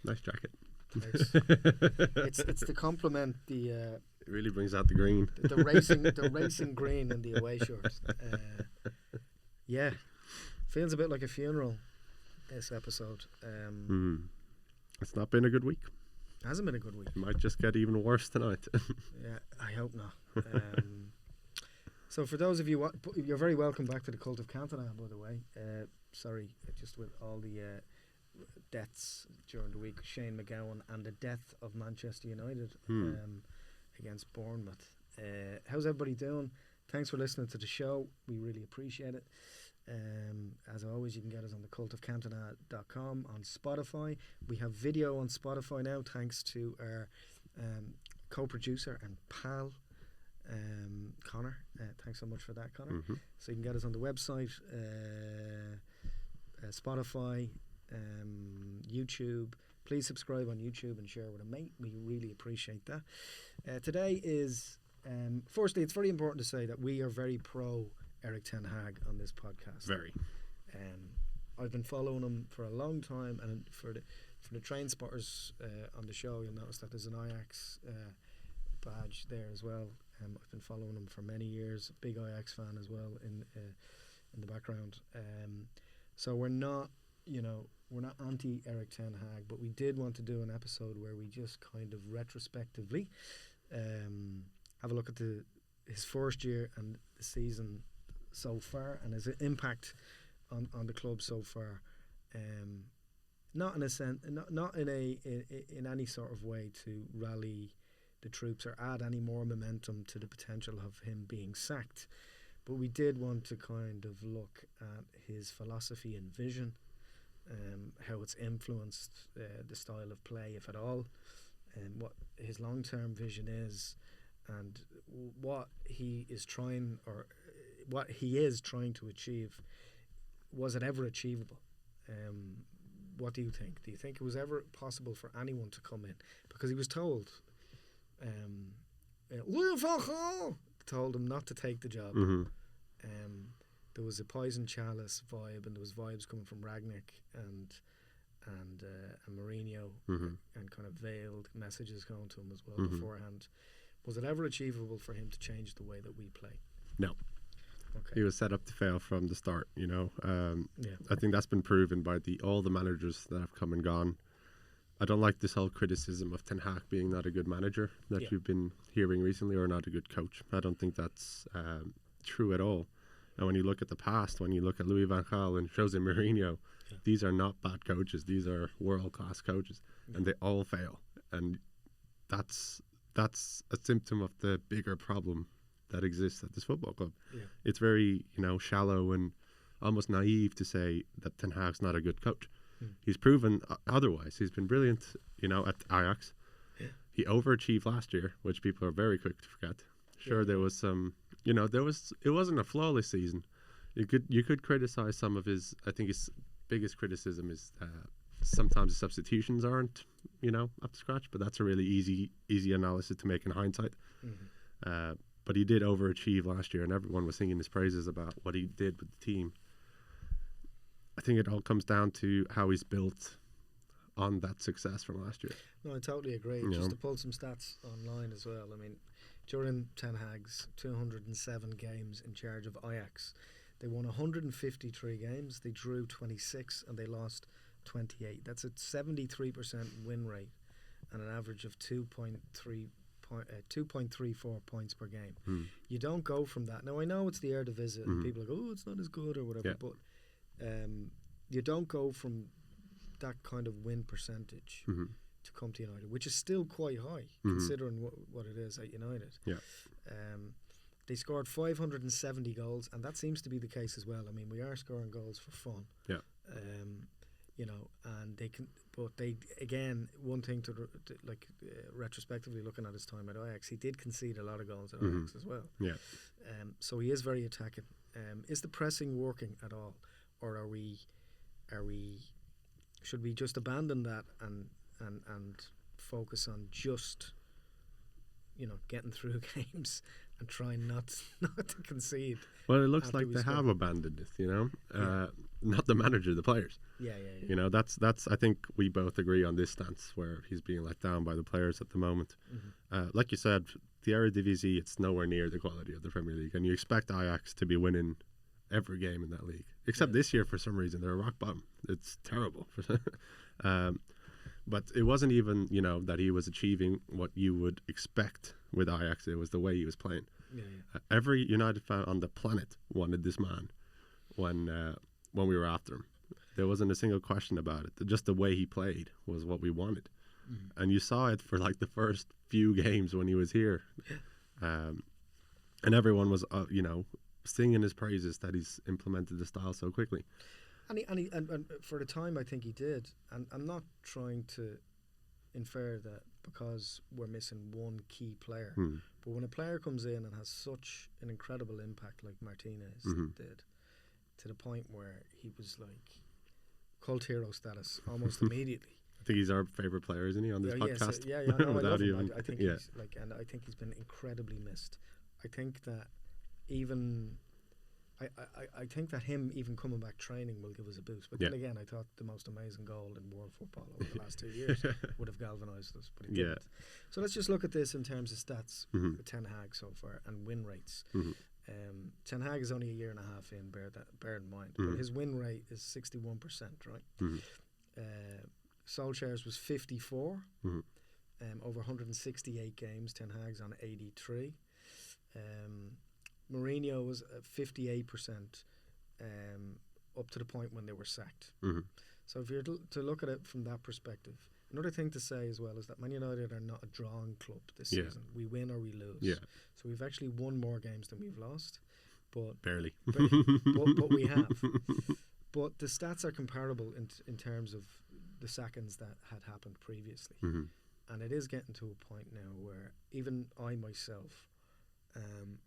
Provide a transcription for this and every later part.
Nice jacket. It's to complement the It really brings out the green. the racing green in the away shirt. Yeah, feels a bit like a funeral. This episode. It's not been a good week. Hasn't been a good week. It might just get even worse tonight. Yeah, I hope not. So for those of you, you're very welcome back to the Cult of Cantona, by the way. Sorry, just with all the deaths during the week, Shane McGowan and the death of Manchester United against Bournemouth. How's everybody doing? Thanks for listening to the show. We really appreciate it. As always, you can get us on the cultofcantona.com, on Spotify. We have video on Spotify now, thanks to our co-producer and pal, Connor. Thanks so much for that, Connor. So you can get us on the website, Spotify, YouTube. Please subscribe on YouTube and share with a mate. We really appreciate that. Today is, firstly, it's very important to say that we are very pro Erik ten Hag on this podcast. Very. I've been following him for a long time, and for the train spotters on the show, you'll notice that there's an Ajax badge there as well. I've been following him for many years. Big Ajax fan as well in the background. So we're not anti Erik ten Hag, but we did want to do an episode where we just kind of retrospectively have a look at his first year and the season so far, and his impact on the club so far. Not in a sense, not in any sort of way to rally the troops or add any more momentum to the potential of him being sacked, but we did want to kind of look at his philosophy and vision, how it's influenced the style of play, if at all, and what his long-term vision is, and what he is trying to achieve. Was it ever achievable? What do you think? Do you think it was ever possible for anyone to come in? Because he was told, told him not to take the job. There was a poison chalice vibe, and there was vibes coming from Ragnick and Mourinho, and kind of veiled messages going to him as well beforehand. Was it ever achievable for him to change the way that we play? No. Okay. He was set up to fail from the start, I think that's been proven by all the managers that have come and gone. I don't like this whole criticism of Ten Hag being not a good manager that you've been hearing recently, or not a good coach. I don't think that's true at all. And when you look at the past, when you look at Louis van Gaal and Jose Mourinho, these are not bad coaches. These are world-class coaches, and they all fail. And that's a symptom of the bigger problem that exists at this football club. It's very, shallow and almost naive to say that Ten Hag's not a good coach. He's proven otherwise. He's been brilliant, at Ajax. He overachieved last year, which people are very quick to forget. Sure, there was some, it wasn't a flawless season. You could criticize some of his. I think his biggest criticism is sometimes the substitutions aren't, up to scratch. But that's a really easy analysis to make in hindsight. But he did overachieve last year, and everyone was singing his praises about what he did with the team. I think it all comes down to how he's built on that success from last year. No, I totally agree. Just to pull some stats online as well. I mean, during Ten Hag's 207 games in charge of Ajax, they won 153 games, they drew 26, and they lost 28. That's a 73% win rate and an average of 2.34 points per game. You don't go from that. Now, I know it's the Eredivisie, and people are like, oh, it's not as good or whatever, but you don't go from that kind of win percentage to come to United, which is still quite high considering what it is at United. They scored 570 goals, and that seems to be the case as well. I mean, we are scoring goals for fun. And they can, but they, again, one thing to retrospectively looking at his time at Ajax, he did concede a lot of goals at Ajax as well. So he is very attacking. Is the pressing working at all, or should we just abandon that and focus on just getting through games and trying not to concede. Well, it looks like they have abandoned it, you know. Not the manager, the players. Yeah. You know, that's. I think we both agree on this stance where he's being let down by the players at the moment. Like you said, the Eredivisie, it's nowhere near the quality of the Premier League, and you expect Ajax to be winning every game in that league, except this year for some reason they're rock bottom. It's terrible. But it wasn't even, you know, that he was achieving what you would expect with Ajax. It was the way he was playing. Every United fan on the planet wanted this man when we were after him. There wasn't a single question about it. Just the way he played was what we wanted. And you saw it for like the first few games when he was here. And everyone was, you know, singing his praises that he's implemented the style so quickly. And for the time, I think he did. And I'm not trying to infer that because we're missing one key player. But when a player comes in and has such an incredible impact like Martinez did, to the point where he was like cult hero status almost immediately. I think he's our favorite player, isn't he, on this podcast? Yeah, I love him. I think he's like, and I think he's been incredibly missed. I think that even I think that him even coming back training will give us a boost. But then again, I thought the most amazing goal in world football over the last 2 years would have galvanised us, but it didn't. So let's just look at this in terms of stats with Ten Hag so far and win rates. Ten Hag is only a year and a half in, bear in mind. But his win rate is 61%, right? Solskjaer's was 54 over 168 games. Ten Hag's on 83. Mourinho was at 58% up to the point when they were sacked. So if you're to look at it from that perspective, another thing to say as well is that Man United are not a drawing club this season. We win or we lose. So we've actually won more games than we've lost. But barely. but we have. But the stats are comparable in terms of the sackings that had happened previously. And it is getting to a point now where even I myself,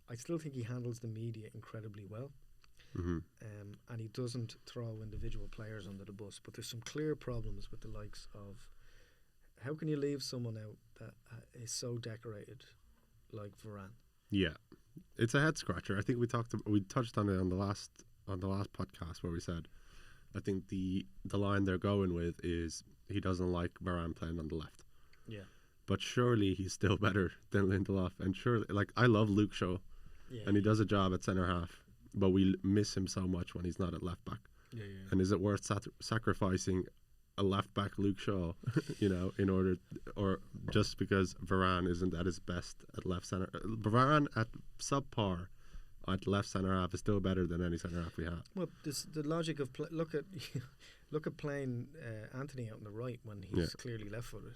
I still think he handles the media incredibly well. And he doesn't throw individual players under the bus. But there's some clear problems with the likes of how can you leave someone out that is so decorated like Varane? Yeah, it's a head scratcher. I think we touched on it on the last podcast where we said I think the line they're going with is he doesn't like Varane playing on the left. But surely he's still better than Lindelof, and surely, like, I love Luke Shaw, and he does a job at centre half, but we miss him so much when he's not at left back. And is it worth sacrificing a left back Luke Shaw, you know, in order, or just because Varane isn't at his best at left centre? Varane at subpar at left centre half is still better than any centre half we have. Well, the logic of look at playing Anthony out on the right when he's clearly left footed.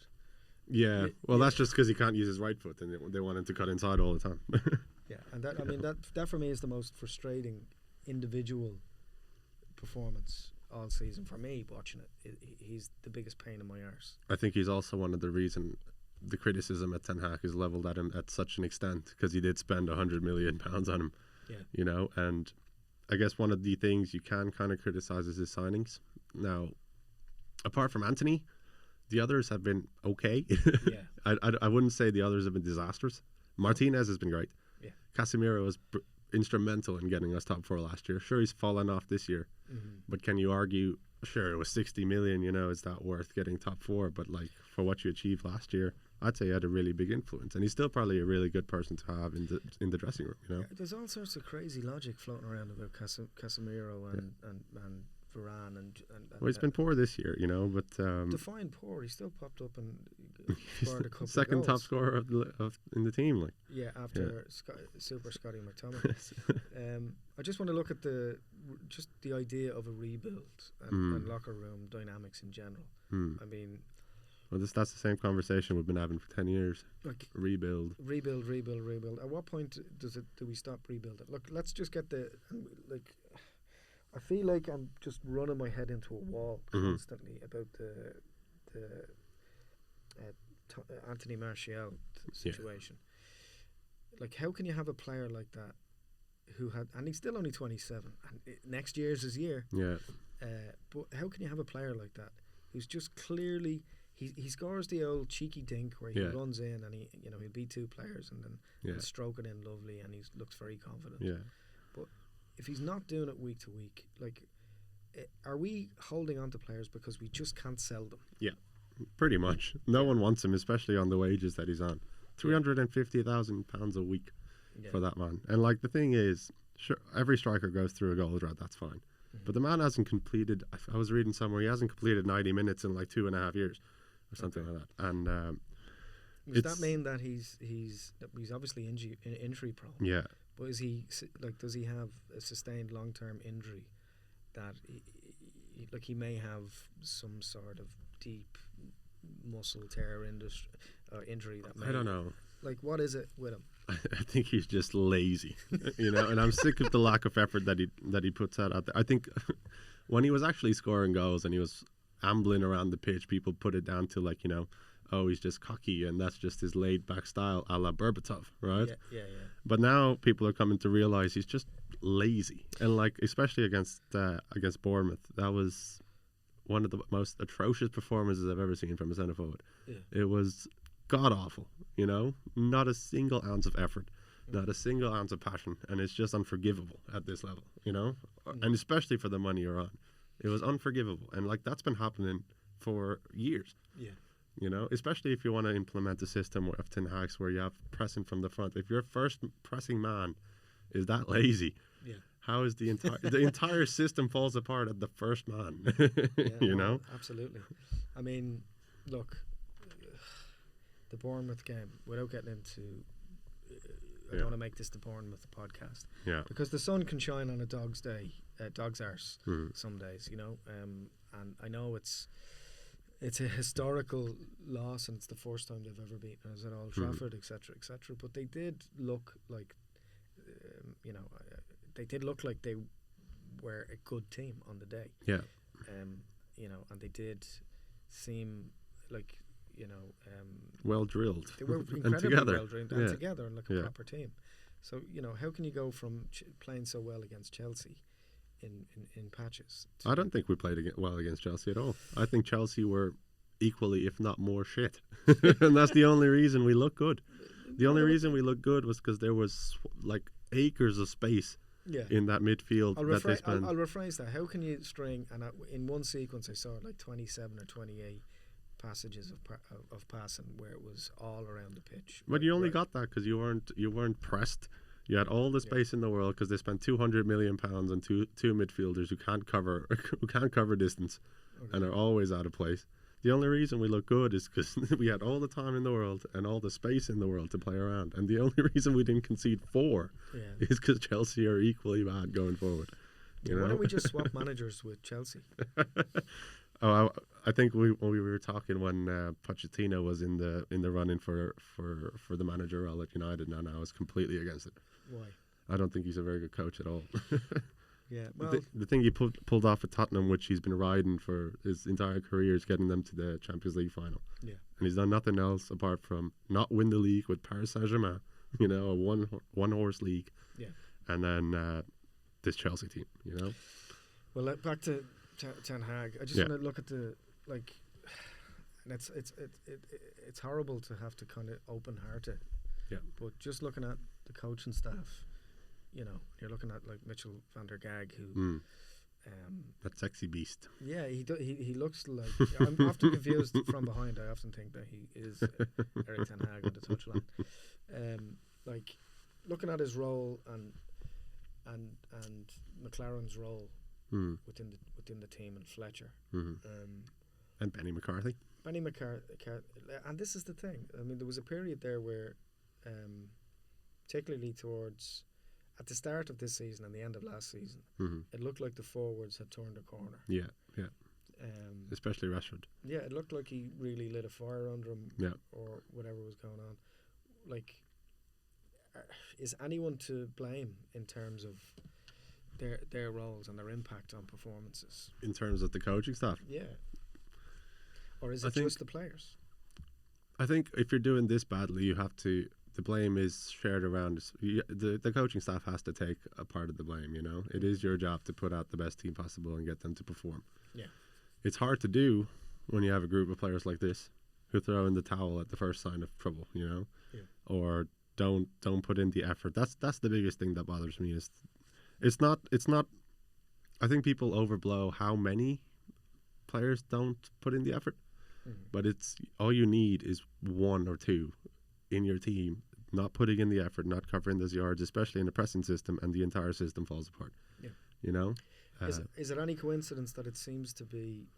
Well, that's just because he can't use his right foot, and they want him to cut inside all the time. And that, I mean, that for me is the most frustrating individual performance all season for me. Watching it, he's the biggest pain in my arse. I think he's also one of the reason the criticism at Ten Hag is levelled at him at such an extent, because he did spend £100 million on him. You know, and I guess one of the things you can kind of criticise is his signings. Now, apart from Anthony, the others have been okay. I wouldn't say the others have been disastrous. Martinez has been great. Casemiro was instrumental in getting us top four last year. Sure, he's fallen off this year, but can you argue? Sure, it was 60 million. You know, is that worth getting top four? But like for what you achieved last year, I'd say he had a really big influence, and he's still probably a really good person to have in the dressing room. You know, there's all sorts of crazy logic floating around about Casemiro and Varane and well, he's been poor this year, you know, but define poor. He still popped up and scored a couple second of top scorer in the team, like after Super Scotty McTominay. I just want to look at the idea of a rebuild and locker room dynamics in general. I mean, well, that's the same conversation we've been having for 10 years. Like rebuild. At what point do we stop rebuilding? Look, let's just get I feel like I'm just running my head into a wall constantly about the Anthony Martial situation. Like, how can you have a player like that who had, and he's still only 27, and next year's his year. But how can you have a player like that who's just clearly, he scores the old cheeky dink where he runs in and he'll beat two players and then he'll stroke it in lovely and he looks very confident. Yeah. But if he's not doing it week to week, like, are we holding on to players because we just can't sell them? Yeah, pretty much. No one wants him, especially on the wages that he's on. £350,000 a week for that man. And like the thing is, sure, every striker goes through a goal drought. That's fine. But the man hasn't completed. I was reading somewhere he hasn't completed 90 minutes in like 2.5 years, or something like that. And does that mean that he's obviously injury prone? Yeah. But is he does he have a sustained long term injury that he may have some sort of deep muscle tear injury that may, I don't know. Like, what is it with him? I think he's just lazy, and I'm sick of the lack of effort that he puts out there. I think when he was actually scoring goals and he was ambling around the pitch, people put it down to like, oh, he's just cocky and that's just his laid back style, a la Berbatov, right? Yeah. But now people are coming to realize he's just lazy, and like especially against Bournemouth, that was one of the most atrocious performances I've ever seen from a centre forward. Yeah. It was god awful, not a single ounce of effort, not a single ounce of passion, and it's just unforgivable at this level, and especially for the money you're on. It was unforgivable, and like that's been happening for years. Yeah. Especially if you want to implement a system of Ten Hag's where you have pressing from the front. If your first pressing man is that lazy, how is the entire system falls apart at the first man? Absolutely. I mean, look, the Bournemouth game, without getting into I don't want to make this the Bournemouth podcast. Yeah. Because the sun can shine on a dog's day, dog's arse some days, and I know it's a historical loss and it's the first time they've ever beaten us at Old Trafford, etc., etc. But they did look like, they did look like they were a good team on the day. Yeah. And they did seem like, well drilled. They were incredibly well drilled and together and like a proper team. So, how can you go from playing so well against Chelsea in patches? I don't think we played well against Chelsea at all. I think Chelsea were equally, if not more, shit. And that's the only reason we look good. The only reason we look good was because there was like acres of space in that midfield that they spent. I'll rephrase that. How can you string, and in one sequence I saw like 27 or 28 passages of passing where it was all around the pitch. But you only got that because you weren't pressed. You had all the space in the world because they spent £200 million on two midfielders who can't cover distance and are always out of place. The only reason we look good is because we had all the time in the world and all the space in the world to play around. And the only reason we didn't concede 4 is because Chelsea are equally bad going forward. Why don't we just swap managers with Chelsea? I think when we were talking when Pochettino was in the running for the manager role at United, and I was completely against it. Why? I don't think he's a very good coach at all. Yeah, well, the thing he pulled off at Tottenham, which he's been riding for his entire career, is getting them to the Champions League final. Yeah, and he's done nothing else apart from not win the league with Paris Saint-Germain, a one horse league. Yeah, and then this Chelsea team, Well, back to Ten Hag. I just want to look at the and it's horrible to have to kind of open hearted. Yeah, but just looking at the coaching staff. You're looking at like Mitchell van der Gaag, who that sexy beast. Yeah, he looks like. I'm often confused from behind. I often think that he is Erik ten Hag on the touchline. Like looking at his role and McLaren's role within the team, and Fletcher and Benny McCarthy. And this is the thing. I mean, there was a period there where, particularly towards. At the start of this season and the end of last season, it looked like the forwards had turned a corner. Yeah. Especially Rashford. Yeah, it looked like he really lit a fire under him or whatever was going on. Like, is anyone to blame in terms of their roles and their impact on performances? In terms of the coaching staff? Yeah. Or is it just the players? I think if you're doing this badly, you have to... The blame is shared around. The coaching staff has to take a part of the blame. It is your job to put out the best team possible and get them to perform. Yeah, it's hard to do, when you have a group of players like this who throw in the towel at the first sign of trouble, you know, or don't put in the effort. That's the biggest thing that bothers me. Is it's not. I think people overblow how many players don't put in the effort, but it's all you need is one or two in your team not putting in the effort, not covering those yards, especially in a pressing system, and the entire system falls apart. Yeah. You know? Is it any coincidence that it seems to be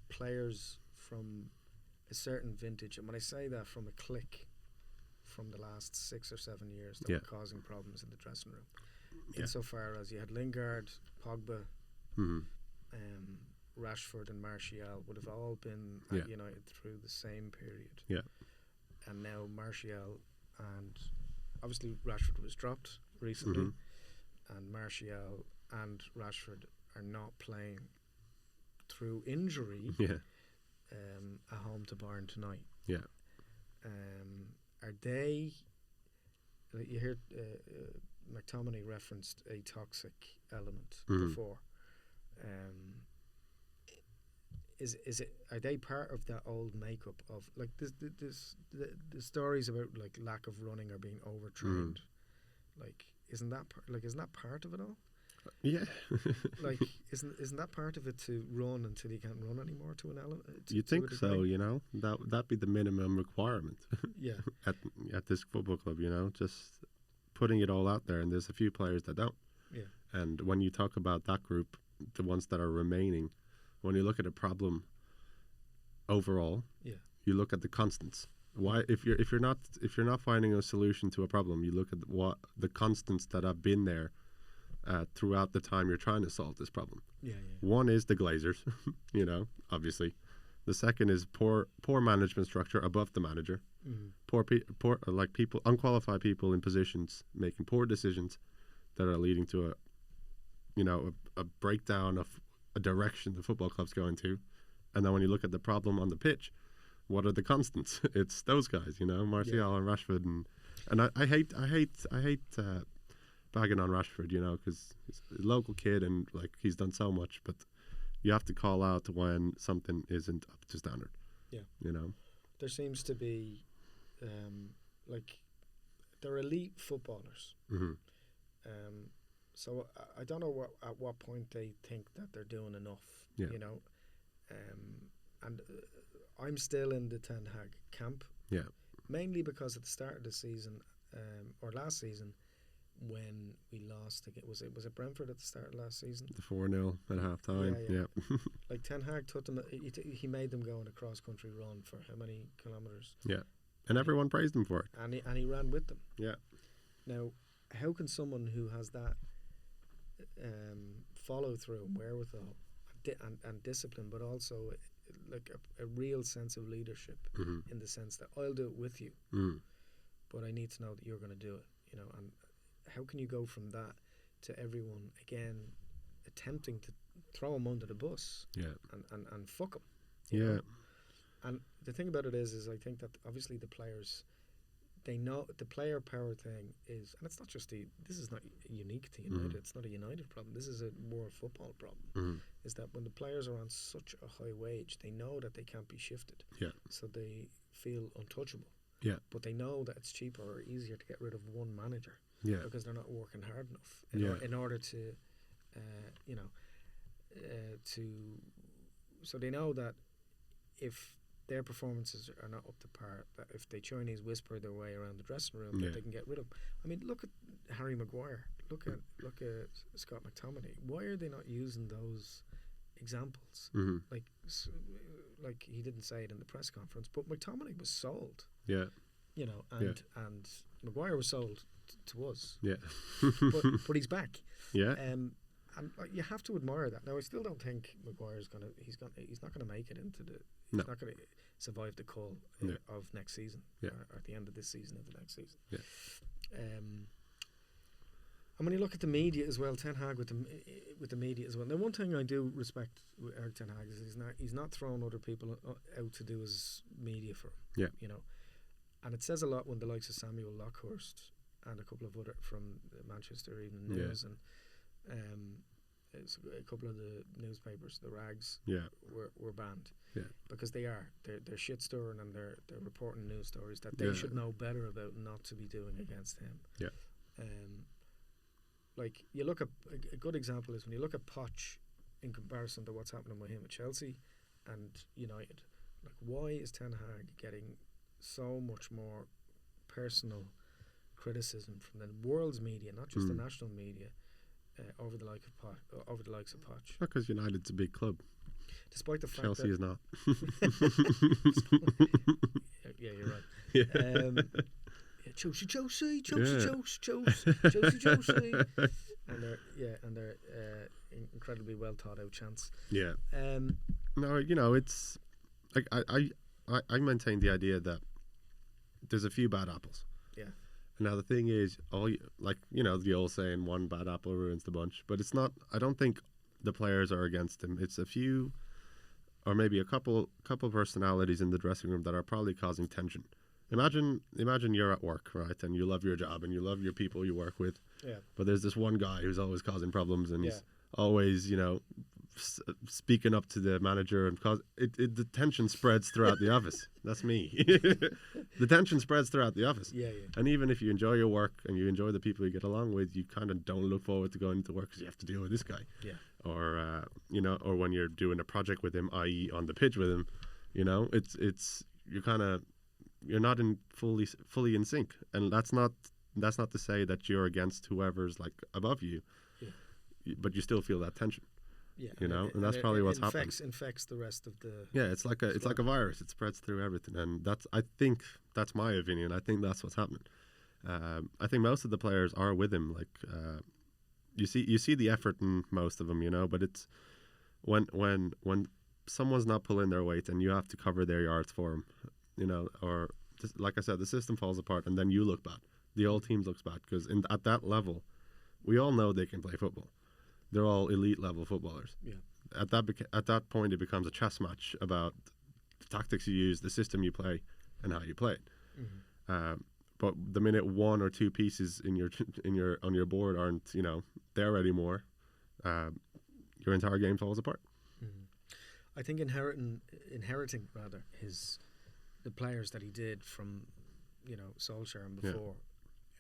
players from a certain vintage, and when I say that, from a clique from the last 6 or 7 years that were causing problems in the dressing room, insofar as you had Lingard, Pogba, Rashford and Martial would have all been at United through the same period. Yeah. And now Martial and obviously Rashford was dropped recently, and Martial and Rashford are not playing through injury at home to Bayern tonight. Yeah. Are they, like you heard McTominay referenced a toxic element before. Is it? Are they part of that old makeup of like the stories about like lack of running or being overtrained? Like, isn't that part of it all? Yeah. Like, isn't that part of it to run until you can't run anymore to an element? You think so? You know, that'd be the minimum requirement. Yeah. at this football club, you know, just putting it all out there, and there's a few players that don't. Yeah. And when you talk about that group, the ones that are remaining, when you look at a problem overall, you look at the constants. Why, if you're not finding a solution to a problem, you look at what the constants that have been there throughout the time you're trying to solve this problem. One is the Glazers, you know, obviously. The second is poor management structure above the manager. Poor people, unqualified people in positions making poor decisions that are leading to a breakdown of a direction the football club's going to. And then when you look at the problem on the pitch, what are the constants? It's those guys, you know, Martial and Rashford, and I hate bagging on Rashford, you know, because he's a local kid and like he's done so much, but you have to call out when something isn't up to standard. Yeah, you know, there seems to be like they're elite footballers. So I don't know at what point they think that they're doing enough, you know, and I'm still in the Ten Hag camp, mainly because at the start of the season, or last season, when we lost, was it Brentford at the start of last season? The 4-0 at half time, like Ten Hag took them, he made them go on a cross-country run for how many kilometres? Yeah, and everyone praised him for it. And he ran with them. Yeah. Now, how can someone who has that follow through and wherewithal and discipline, but also like a real sense of leadership in the sense that I'll do it with you, but I need to know that you're going to do it, you know, and how can you go from that to everyone again attempting to throw him under the bus and fuck him, you know? And the thing about it is I think that obviously the players, they know the player power thing is, and it's not just this is not unique to United. It's not a United problem. This is a world football problem. Is that when the players are on such a high wage, they know that they can't be shifted. Yeah. So they feel untouchable. Yeah. But they know that it's cheaper or easier to get rid of one manager. Yeah. Because they're not working hard enough in order to, so they know that if their performances are not up to par, that if they Chinese whisper their way around the dressing room, that they can get rid of. I mean, look at Harry Maguire. Look at Scott McTominay. Why are they not using those examples? Like he didn't say it in the press conference, but McTominay was sold. Yeah. You know, and Maguire was sold to us. Yeah. but he's back. Yeah. And you have to admire that. Now, I still don't think Maguire's he's not gonna make it into the. He's not going to survive the call of next season, or at the end of this season, of the next season. Yeah. And when you look at the media as well, Ten Hag with the media as well. Now, one thing I do respect with Erik Ten Hag is he's not throwing other people out to do his media for him. Yeah. You know, and it says a lot when the likes of Samuel Lockhurst and a couple of other from Manchester Evening News and a couple of the newspapers, the rags, Yeah. were banned. Yeah. Because they're shit stirring and they're reporting news stories that they should know better about not to be doing against him. Yeah. Like you look at a good example is when you look at Poch in comparison to what's happening with him at Chelsea and United. Like, why is Ten Hag getting so much more personal criticism from the world's media, not just the national media, over the likes of Poch? Not because United's a big club. Despite the fact Chelsea that is not. yeah, you're right. Yeah. Chelsea, and they're incredibly well thought out chants. Yeah. No, it's like I maintain the idea that there's a few bad apples. Yeah. Now the thing is, the old saying, one bad apple ruins the bunch. But it's not. I don't think the players are against him. It's a few, or maybe a couple personalities in the dressing room that are probably causing tension. Imagine you're at work, right, and you love your job and you love your people you work with. Yeah. But there's this one guy who's always causing problems, and he's always, speaking up to the manager, and the tension spreads throughout the office. That's me. The tension spreads throughout the office. Yeah. And even if you enjoy your work and you enjoy the people you get along with, you kind of don't look forward to going into work because you have to deal with this guy. Yeah. Or or when you're doing a project with him, i.e., on the pitch with him, you're not in fully in sync, and that's not to say that you're against whoever's like above you, but you still feel that tension. Yeah, and that's probably what's happening. Infects the rest of the. Yeah, it's like a virus. It spreads through everything, and I think that's my opinion. I think that's what's happening. I think most of the players are with him. Like you see the effort in most of them, but it's when someone's not pulling their weight and you have to cover their yards for them. Or just, like I said, the system falls apart, and then you look bad. The whole team looks bad because at that level, we all know they can play football. They're all elite level footballers. Yeah. At that point, it becomes a chess match about the tactics you use, the system you play, and how you play it. Mm-hmm. But the minute one or two pieces on your board aren't there anymore, your entire game falls apart. Mm-hmm. I think inheriting rather the players that he did from Solskjaer and before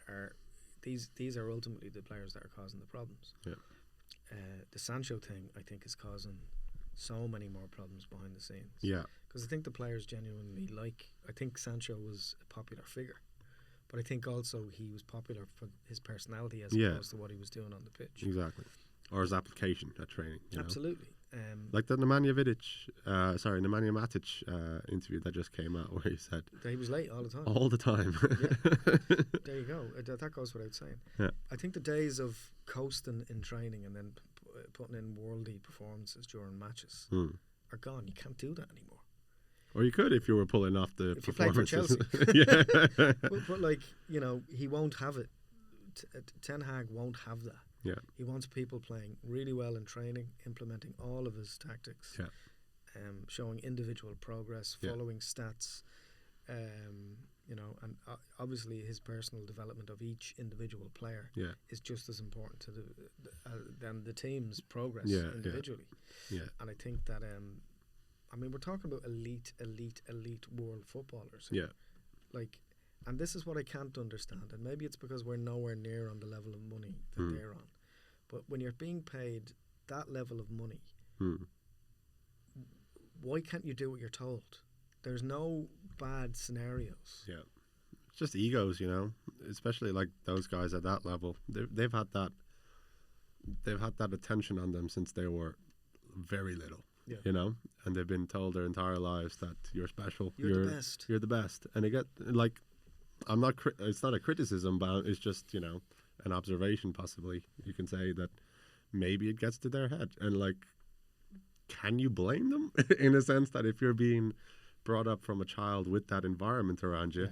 are these are ultimately the players that are causing the problems. Yeah. The Sancho thing, I think, is causing so many more problems behind the scenes. Yeah. Because I think the players genuinely I think Sancho was a popular figure, but I think also he was popular for his personality as opposed to what he was doing on the pitch. Exactly. Or his application at training. Absolutely. Like the Nemanja Matic interview that just came out, where he said that he was late all the time. All the time. There you go. That goes without saying. Yeah. I think the days of coasting in training and then putting in worldy performances during matches are gone. You can't do that anymore. Or you could if you were pulling off the if performances. You played for Chelsea. but he won't have it. Ten Hag won't have that. Yeah. He wants people playing really well in training, implementing all of his tactics, showing individual progress, following stats, and obviously his personal development of each individual player is just as important to than the team's progress individually. Yeah. And I think that we're talking about elite world footballers here. Yeah. And this is what I can't understand, and maybe it's because we're nowhere near on the level of money that they're on. But when you're being paid that level of money, why can't you do what you're told? There's no bad scenarios. Yeah, it's just egos, especially like those guys at that level. They've had that attention on them since they were very little. Yeah. And they've been told their entire lives that you're special. You're the best. You're the best, and they get I'm not. It's not a criticism, but it's just an observation. Possibly you can say that maybe it gets to their head, and can you blame them in a sense that if you're being brought up from a child with that environment around you,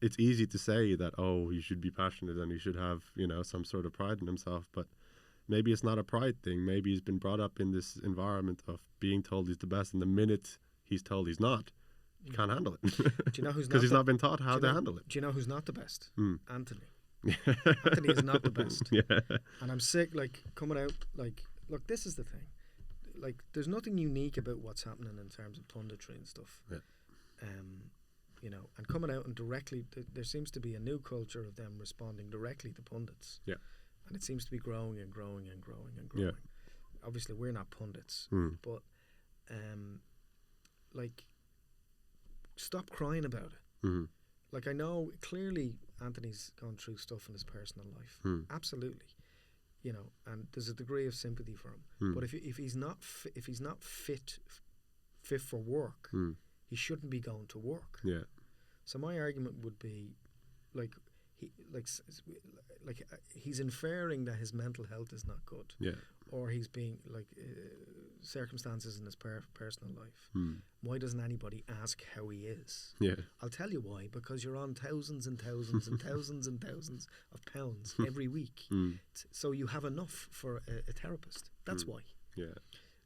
it's easy to say that you should be passionate and you should have some sort of pride in himself, but maybe it's not a pride thing. Maybe he's been brought up in this environment of being told he's the best, and the minute he's told he's not. Can't handle it. Do you know who's because he's not been taught how to handle it. Do you know who's not the best? Anthony. Anthony is not the best. Yeah. And I'm sick, like, coming out, like, look, this is the thing. Like, there's nothing unique about what's happening in terms of punditry and stuff. Yeah. You know, and coming out and directly, there seems to be a new culture of them responding directly to pundits. Yeah. And it seems to be growing and growing and growing and growing. Yeah. Obviously, we're not pundits, but, like, stop crying about it. Mm-hmm. Like, I know clearly Anthony's gone through stuff in his personal life. Absolutely. You know, and there's a degree of sympathy for him. But if he's not fit for work, he shouldn't be going to work. Yeah. So my argument would be, like, he's inferring that his mental health is not good. Yeah. Or he's being, like, circumstances in his personal life. Why doesn't anybody ask how he is? Yeah. I'll tell you why. Because you're on thousands and thousands and thousands and thousands of pounds every week. So you have enough for a therapist. That's why. Yeah.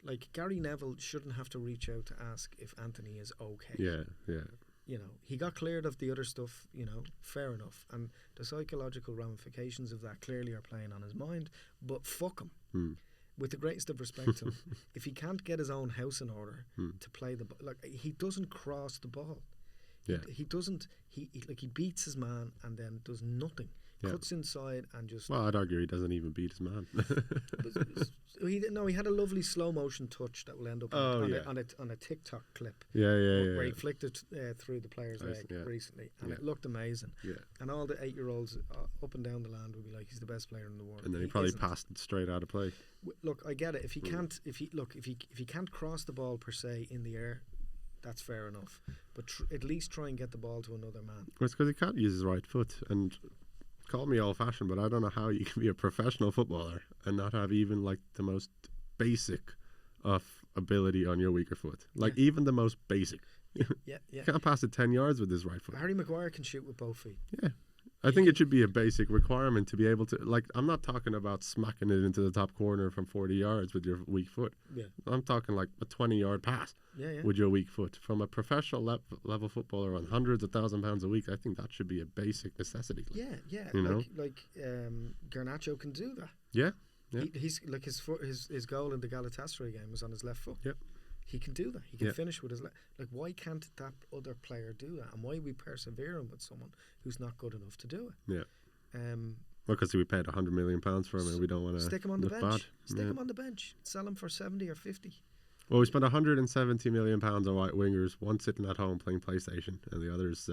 Like, Gary Neville shouldn't have to reach out to ask if Anthony is okay. Yeah. Yeah. You know, he got cleared of the other stuff, you know, fair enough. And the psychological ramifications of that clearly are playing on his mind. But fuck him. With the greatest of respect to him, if he can't get his own house in order to play the ball, like, he doesn't cross the ball. Yeah. He doesn't. He beats his man and then does nothing. Cuts inside and just. Well, I'd argue he doesn't even beat his man. He had a lovely slow motion touch that will end up on a TikTok clip. Where he flicked it through the player's leg recently, and it looked amazing. Yeah. And all the 8-year-olds up and down the land would be like, he's the best player in the world. And then he probably passed it straight out of play. Look, I get it. If he can't cross the ball per se in the air, that's fair enough. But at least try and get the ball to another man. Well, it's because he can't use his right foot. And call me old-fashioned, but I don't know how you can be a professional footballer and not have even, like, the most basic of ability on your weaker foot. Like, even the most basic. Yeah. You can't pass it 10 yards with his right foot. Harry Maguire can shoot with both feet. Yeah. I think it should be a basic requirement to be able to, like, I'm not talking about smacking it into the top corner from 40 yards with your weak foot. Yeah. I'm talking like a 20-yard pass with your weak foot. From a professional level footballer on hundreds of £1,000s a week, I think that should be a basic necessity. Yeah. You know? Like Garnacho can do that. Yeah. He's like his goal in the Galatasaray game was on his left foot. Yep. He can do that. He can finish with his left. Like, why can't that other player do that? And why are we persevering with someone who's not good enough to do it? Yeah. Well, because we paid £100 million for him, and we don't want to stick him on the bench. Bad. Stick him on the bench. Sell him for 70 or 50. Well, we spent £170 million on right wingers. One sitting at home playing PlayStation, and the other's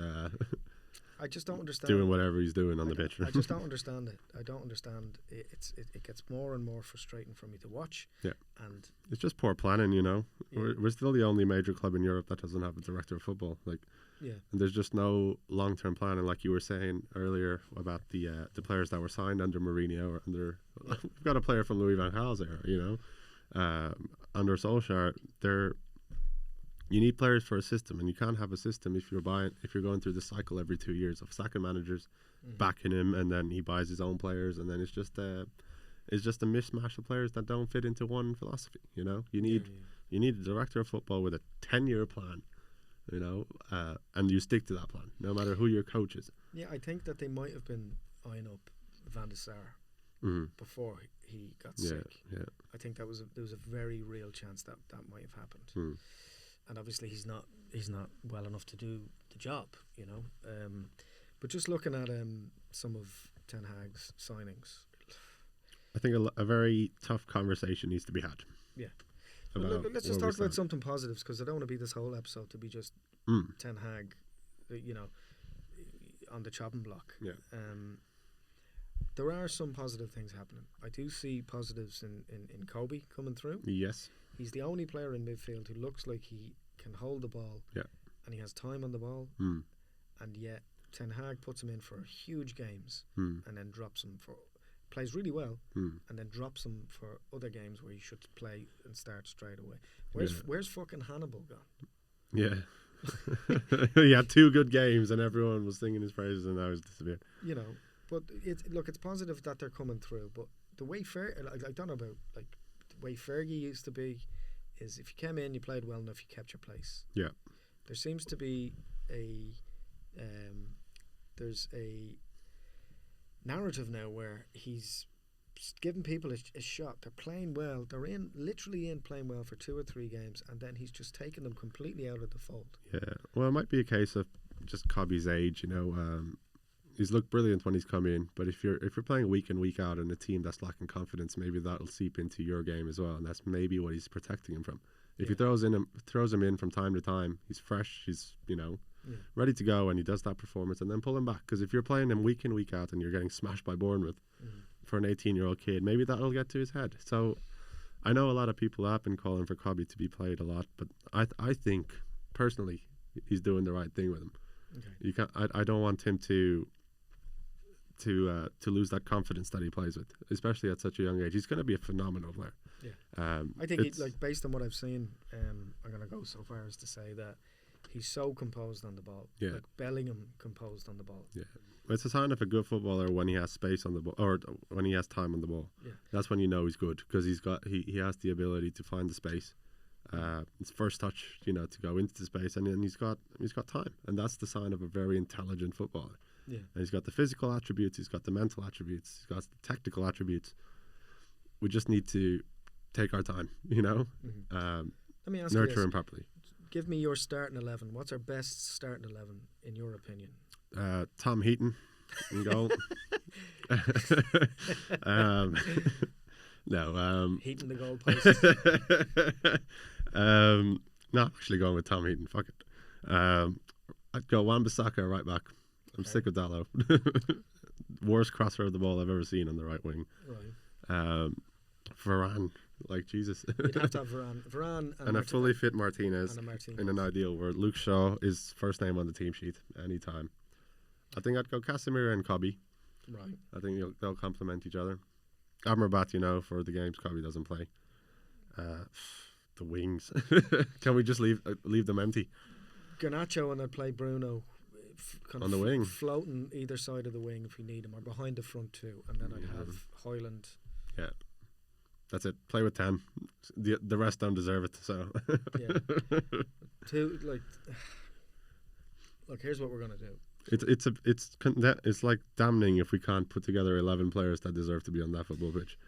I just don't understand. Doing whatever he's doing on the pitch. I just don't understand it. I don't understand. It gets more and more frustrating for me to watch. Yeah. And it's just poor planning, you know. Yeah. We're still the only major club in Europe that doesn't have a director of football. Like, and there's just no long-term planning. Like you were saying earlier about the players that were signed under Mourinho or under. We've got a player from Louis van Gaal's era, you know, under Solskjaer. You need players for a system, and you can't have a system if you're going through the cycle every 2 years of sacking managers, backing him, and then he buys his own players, and then it's just a mishmash of players that don't fit into one philosophy. You know, you need a director of football with a 10-year plan, you know, and you stick to that plan, no matter who your coach is. Yeah, I think that they might have been eyeing up Van der Sar before he got sick. Yeah, I think there was a very real chance that might have happened. And obviously he's not well enough to do the job, you know. But just looking at some of Ten Hag's signings, I think a very tough conversation needs to be had. Yeah. Well, let's just talk about something positives, because I don't want to be this whole episode to be just Ten Hag, you know, on the chopping block. Yeah. There are some positive things happening. I do see positives in Kobe coming through. Yes. He's the only player in midfield who looks like he can hold the ball, and he has time on the ball, and yet Ten Hag puts him in for huge games and then drops him plays really well, and then drops him for other games where he should play and start straight away. Where's fucking Hannibal gone? Yeah. He had 2 good games and everyone was singing his praises, and now he's disappeared. You know, but it's positive that they're coming through, but the way I don't know about, like, the way Fergie used to be is if you came in, you played well enough, you kept your place. Yeah. There seems to be there's a narrative now where he's giving people a shot. They're playing well. They're literally playing well for 2 or 3 games, and then he's just taking them completely out of the fold. Yeah, well, it might be a case of just Cobby's age. He's looked brilliant when he's come in, but if you're playing week in, week out in a team that's lacking confidence, maybe that'll seep into your game as well, and that's maybe what he's protecting him from. If he throws him in from time to time, he's fresh, he's ready to go, and he does that performance, and then pull him back. Because if you're playing him week in, week out, and you're getting smashed by Bournemouth for an 18-year-old kid, maybe that'll get to his head. So I know a lot of people have been calling for Cobby to be played a lot, but I think personally he's doing the right thing with him. Okay. You can't. I don't want him to lose that confidence that he plays with, especially at such a young age. He's going to be a phenomenal player. Yeah, I think based on what I've seen, I'm going to go so far as to say that he's so composed on the ball. Yeah, like Bellingham composed on the ball. Yeah, it's a sign of a good footballer when he has space on the ball, or when he has time on the ball. Yeah, that's when you know he's good, because he has the ability to find the space. His first touch, to go into the space, and then he's got time, and that's the sign of a very intelligent footballer. Yeah, and he's got the physical attributes, he's got the mental attributes, he's got the tactical attributes. We just need to take our time, Let me ask nurture him properly. Give me your starting 11. What's our best starting 11 in your opinion? Tom Heaton in goal. No. Heaton the goalpost. No, I'm actually going with Tom Heaton. Fuck it. I'd go Wan-Bissaka right back. I'm sick of Dallo. Worst crosser of the ball I've ever seen on the right wing. Right. Varane, like Jesus. You'd have to have Varane and a fully fit Martinez in an ideal where Luke Shaw is first name on the team sheet anytime. I think I'd go Casemiro and Cobby. Right. I think they'll complement each other. Amrabat, for the games Cobby doesn't play. The wings. Can we just leave them empty? Garnacho and I'd play Bruno on the wing, floating either side of the wing if we need him, or behind the front two, and then I'd have Højlund. Yeah, that's it. Play with 10. The rest don't deserve it. So yeah, look, here's what we're gonna do. It's like damning if we can't put together 11 players that deserve to be on that football pitch.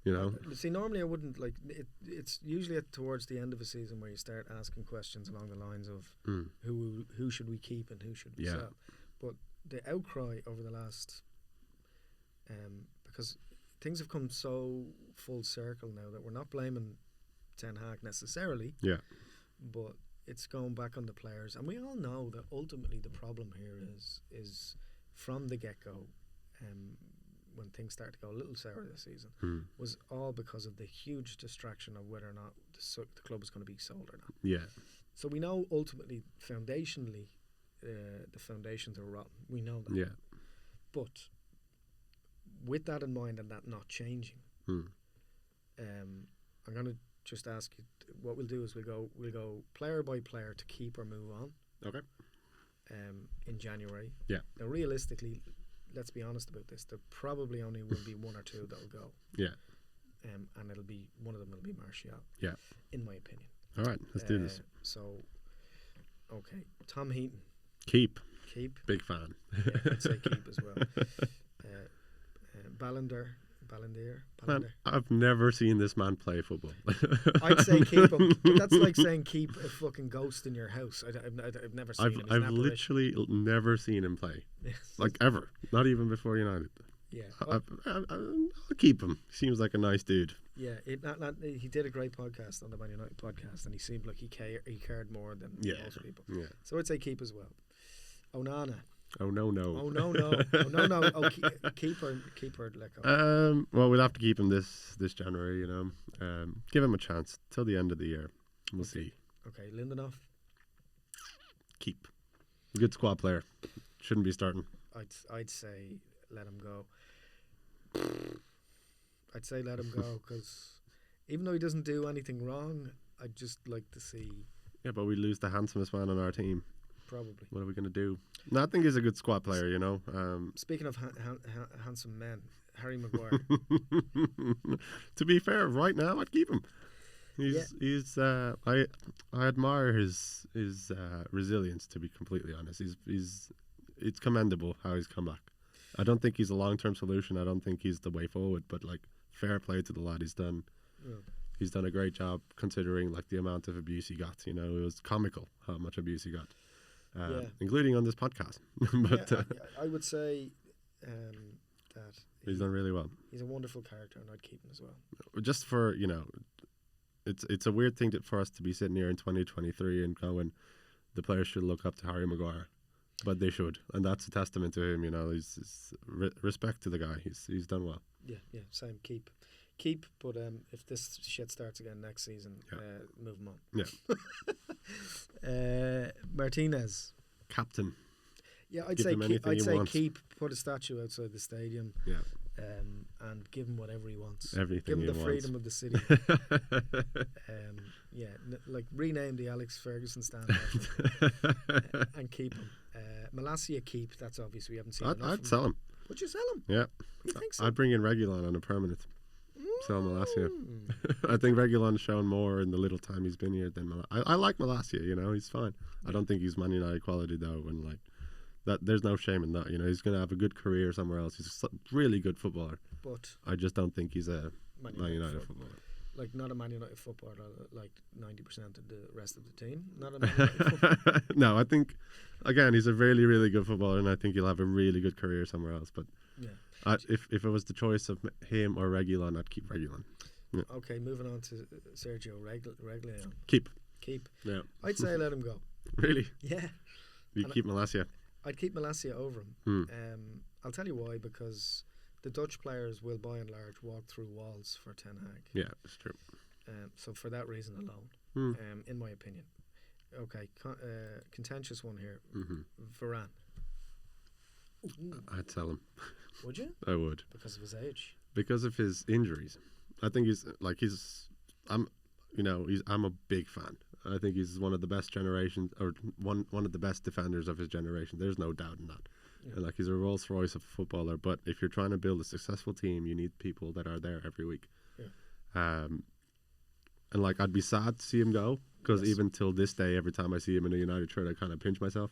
Yeah. See, normally I wouldn't like it. It's usually towards the end of a season where you start asking questions along the lines of who should we keep and who should we sell. But the outcry over the last, because things have come so full circle now that we're not blaming Ten Hag necessarily. Yeah. But it's going back on the players, and we all know that ultimately the problem here is from the get-go. When things start to go a little sour this season, was all because of the huge distraction of whether or not the club is going to be sold or not. Yeah. So we know ultimately, foundationally, the foundations are rotten. We know that. Yeah. But with that in mind and that not changing, I'm going to just ask you. What we'll do is we'll go player by player to keep or move on. Okay. In January. Yeah. Now, realistically, let's be honest about this. There probably only will be 1 or 2 that'll go. Yeah. And it'll be one of them will be Martial. Yeah. In my opinion. All right, let's do this. So, okay, Tom Heaton. Keep. Big fan. Yeah, I'd say keep as well. Ballandier. Man, I've never seen this man play football. I'd say keep him. But that's like saying keep a fucking ghost in your house. I've never seen him. I've literally never seen him play. Like ever. Not even before United. Yeah. I'll keep him. Seems like a nice dude. Yeah. He did a great podcast on the Man United podcast, and he seemed like he cared more than most people. Yeah. So I'd say keep as well. Onana. Oh no! Keep her. Let go. Well, we'll have to keep him this January. Give him a chance till the end of the year. We'll see. Okay, Lindelof. Keep. Good squad player. Shouldn't be starting. I'd say let him go. I'd say let him go because even though he doesn't do anything wrong, I'd just like to see. Yeah, but we lose the handsomest man on our team. Probably. What are we going to do? No, I think he's a good squad player, Speaking of handsome men, Harry Maguire. To be fair, right now I'd keep him. I admire his resilience, to be completely honest. It's commendable how he's come back. I don't think he's a long-term solution. I don't think he's the way forward. But like, fair play to the lad. He's done a great job considering like the amount of abuse he got. You know, it was comical how much abuse he got, including on this podcast. But I would say that he's done really well. He's a wonderful character, and I'd keep him as well. Just for, you know, it's a weird thing for us to be sitting here in 2023 and going, the players should look up to Harry Maguire, but they should, and that's a testament to him. You know, he's respect to the guy. He's done well. Yeah, same. Keep. But if this shit starts again next season, move him on. Yeah. Martinez, captain. Yeah, I'd say keep. Put a statue outside the stadium. Yeah. And give him whatever he wants. Everything. Give him the freedom of the city. Like rename the Alex Ferguson stand and keep him. Malacia keep. That's obvious. We haven't seen. I'd sell him. Would you sell him? Yeah. You think so? I'd bring in Reguilon on a permanent. Sell Malacia. I think Reguilon's shown more in the little time he's been here than Malacia. I like Malacia. You know, he's fine. I don't think he's Man United quality though, and like. That there's no shame in that, you know. He's going to have a good career somewhere else. He's a really good footballer, but I just don't think he's a Man United footballer. Like not a Man United footballer, like 90% of the rest of the team. Not a Man United footballer. No, I think again he's a really, really good footballer, and I think he'll have a really good career somewhere else. But if it was the choice of him or Reguilon, I'd keep Reguilon. Yeah. Okay, moving on to Sergio Reguilon. Keep. Yeah, I'd say let him go. Really? Yeah. You keep Malacia. I'd keep Malacia over him. I'll tell you why, because the Dutch players will, by and large, walk through walls for Ten Hag. Yeah, that's true. So for that reason alone, in my opinion. Okay, contentious one here. Varane. I'd sell him. Would you? I would. Because of his age? Because of his injuries. I think I'm a big fan. I think he's one of the best generations, or one of the best defenders of his generation. There's no doubt in that. Yeah. And like, he's a Rolls Royce of a footballer. But if you're trying to build a successful team, you need people that are there every week. Yeah. And like, I'd be sad to see him go, because even till this day, every time I see him in a United shirt, I kind of pinch myself.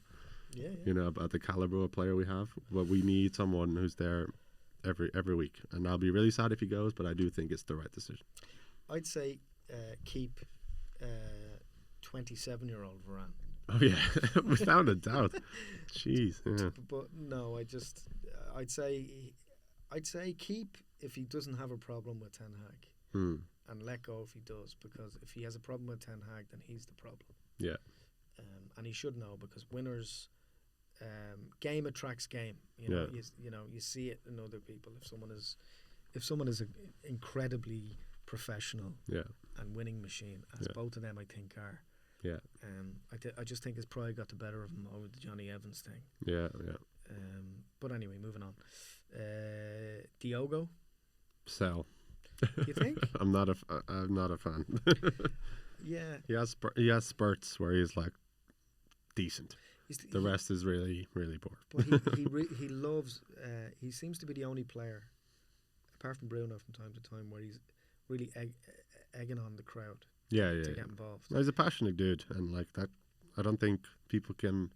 Yeah. You know, about the caliber of player we have. But we need someone who's there every week. And I'll be really sad if he goes, but I do think it's the right decision. I'd say keep 27-year-old Varane. Oh yeah, without a doubt. Jeez. Yeah. But no, I'd say keep if he doesn't have a problem with Ten Hag, and let go if he does, because if he has a problem with Ten Hag, then he's the problem. Yeah. And he should know, because winners, game attracts game. You know, you see it in other people. If someone is an incredibly professional and winning machine, as both of them I think are. Yeah. I just think his pride got the better of him over the Johnny Evans thing. Yeah. But anyway, moving on. Diogo. Sell. You think? I'm not a fan. Yeah. He has spurts where he's like decent. The rest is really, really poor. But he loves. He seems to be the only player, apart from Bruno from time to time, where he's really egging on the crowd. To get involved. He's a passionate dude, and like that, I don't think people can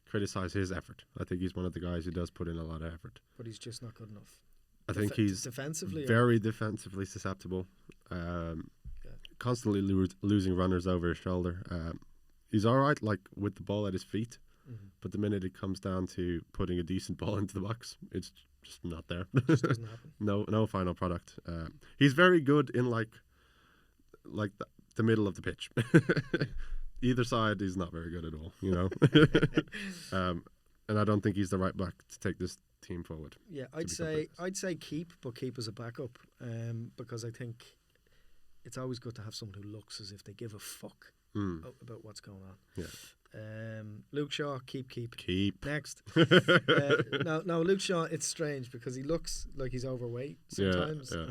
criticize his effort. I think he's one of the guys who does put in a lot of effort. But he's just not good enough. I think he's defensively very defensively susceptible. Constantly losing runners over his shoulder. He's all right, like with the ball at his feet, but the minute it comes down to putting a decent ball into the box, it's just not there. It just doesn't happen. No final product. He's very good in like the middle of the pitch. Either side is not very good at all, you know. And I don't think he's the right back to take this team forward. Yeah, I'd say keep, but keep as a backup, because I think it's always good to have someone who looks as if they give a fuck about what's going on. Yeah. Luke Shaw, keep. Next. No, Luke Shaw, it's strange because he looks like he's overweight sometimes. Yeah.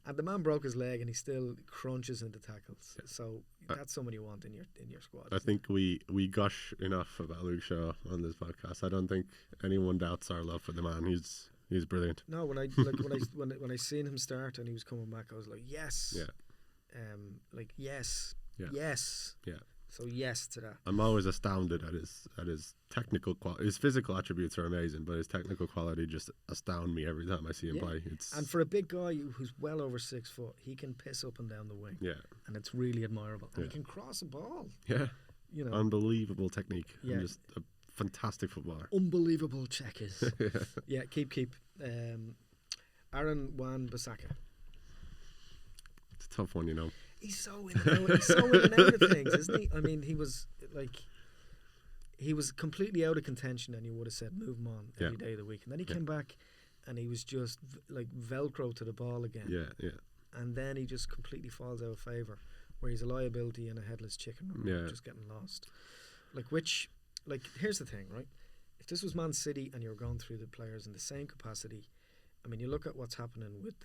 And the man broke his leg and he still crunches into tackles. Yeah. So that's someone you want in your squad. I think we gush enough about Luke Shaw on this podcast. I don't think anyone doubts our love for the man. He's brilliant. No, when I seen him start and he was coming back, I was like, yes. Yeah. Yes. Yeah. Yes. Yeah. So yes to that. I'm always astounded at his technical quality. His physical attributes are amazing, but his technical quality just astound me every time I see him play. And for a big guy who's well over 6 foot, he can piss up and down the wing. Yeah, and it's really admirable. And he can cross a ball. Yeah, you know, unbelievable technique. Yeah, and just a fantastic footballer. Unbelievable checkers. Yeah, keep. Aaron Wan-Bissaka. It's a tough one, you know. He's so in and out of things, isn't he? I mean, he was completely out of contention, and you would have said move him on every day of the week. And then he came back, and he was just like Velcro to the ball again. Yeah. And then he just completely falls out of favour, where he's a liability and a headless chicken, just getting lost. Here's the thing, right? If this was Man City and you were going through the players in the same capacity, I mean, you look at what's happening with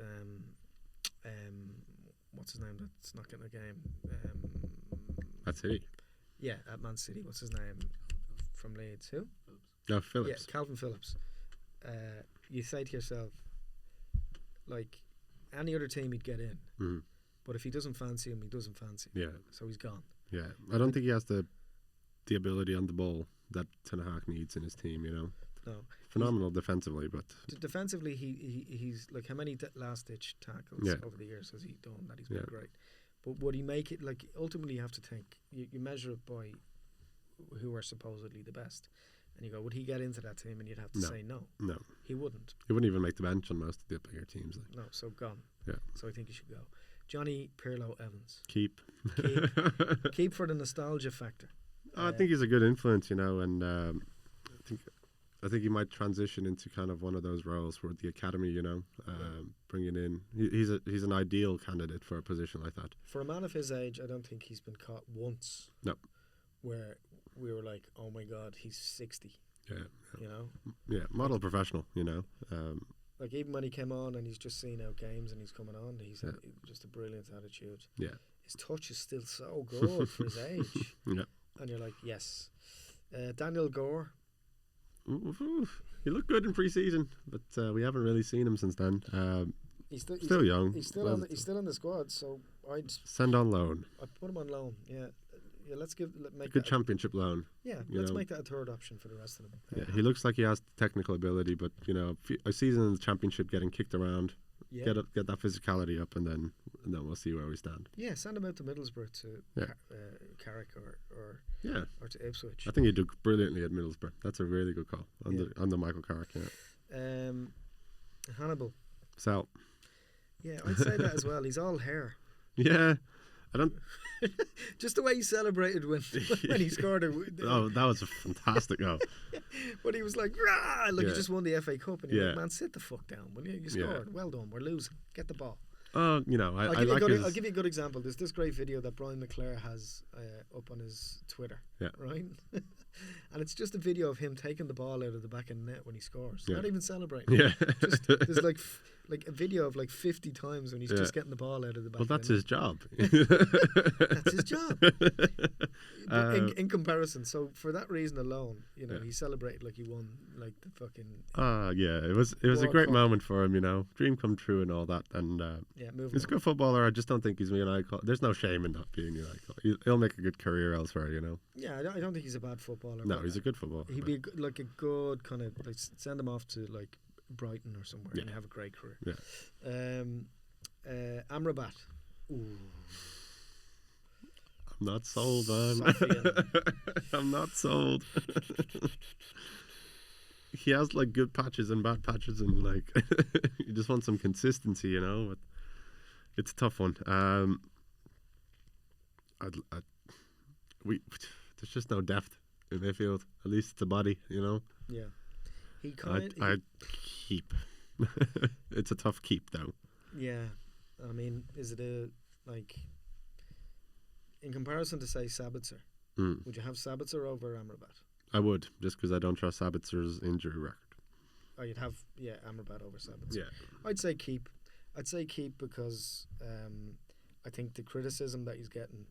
what's his name that's not getting a game? Man City. Yeah, at Man City. What's his name? From Leeds. Who? No, Phillips. Yeah, Calvin Phillips. You say to yourself, like, any other team he'd get in. Mm-hmm. But if he doesn't fancy him, he doesn't fancy him. Yeah. So he's gone. Yeah. I don't think he has the ability on the ball that Ten Hag needs in his team, you know. No. Phenomenal defensively, but defensively he's like, how many last ditch tackles over the years has he done that he's been great? But would he make it, like, ultimately you have to think, you measure it by who are supposedly the best, and you go, would he get into that team? And you'd have to say no. He wouldn't even make the bench on most of the bigger teams, like. No, so gone. Yeah. So I think he should go. Johnny Pirlo Evans. Keep For the nostalgia factor. I think he's a good influence, you know, and I think he might transition into kind of one of those roles for the academy, you know, bringing in. He's an ideal candidate for a position like that. For a man of his age, I don't think he's been caught once. No. Where we were like, oh my God, he's 60. Yeah. You know. Yeah, model professional, you know. Like, even when he came on and he's just seeing out games and he's coming on, he's just a brilliant attitude. Yeah. His touch is still so good for his age. Yeah. And you're like, yes. Daniel Gore. He looked good in pre-season, but we haven't really seen him since then. He's still young. He's still on the squad, so I'd send on loan. I'd put him on loan. Yeah. Let's make a good championship loan. Yeah, let's make that a third option for the rest of them. Yeah, he looks like he has technical ability, but you know, a season in the championship, getting kicked around, get that physicality up, and then we'll see where we stand. Yeah, send him out to Middlesbrough to Carrick or to Ipswich. I think he did brilliantly at Middlesbrough. That's a really good call on the Michael Carrick. Yeah. Hannibal. Sal. Yeah, I'd say that as well. He's all hair. Yeah. I don't. Just the way he celebrated when he scored it. Oh, that was a fantastic goal. But he was like, rah! Like, he just won the FA Cup, and you're like, man, sit the fuck down, will you? You scored. Well done. We're losing. Get the ball. You know, I'll give you a good example. There's this great video that Brian McClare has up on his Twitter. Yeah. Right? And it's just a video of him taking the ball out of the back of the net when he scores. Not even celebrating. Yeah. There's like a video of like 50 times when he's just getting the ball out of the back. Well, that's his job. That's his job. In comparison, so for that reason alone, you know, he celebrated like he won like the fucking. Yeah, it was a great moment for him, you know, dream come true and all that, and he's a good footballer. I just don't think he's an icon. There's no shame in not being an icon. He'll make a good career elsewhere, you know. Yeah, I don't think he's a bad footballer. No, he's a good footballer. He'd be a good kind of, like, send him off to like Brighton or somewhere and have a great career. Yeah. Amrabat. Ooh. I'm not sold, man. I'm not sold. He has like good patches and bad patches, and like you just want some consistency, you know. But it's a tough one. There's just no depth in midfield. At least it's a body, you know. Yeah. I'd keep. It's a tough keep, though. Yeah, I mean, is it in comparison to, say, Sabitzer? Would you have Sabitzer over Amrabat? I would, just because I don't trust Sabitzer's injury record. Oh, you'd have Amrabat over Sabitzer. Yeah, I'd say keep. Because I think the criticism that he's getting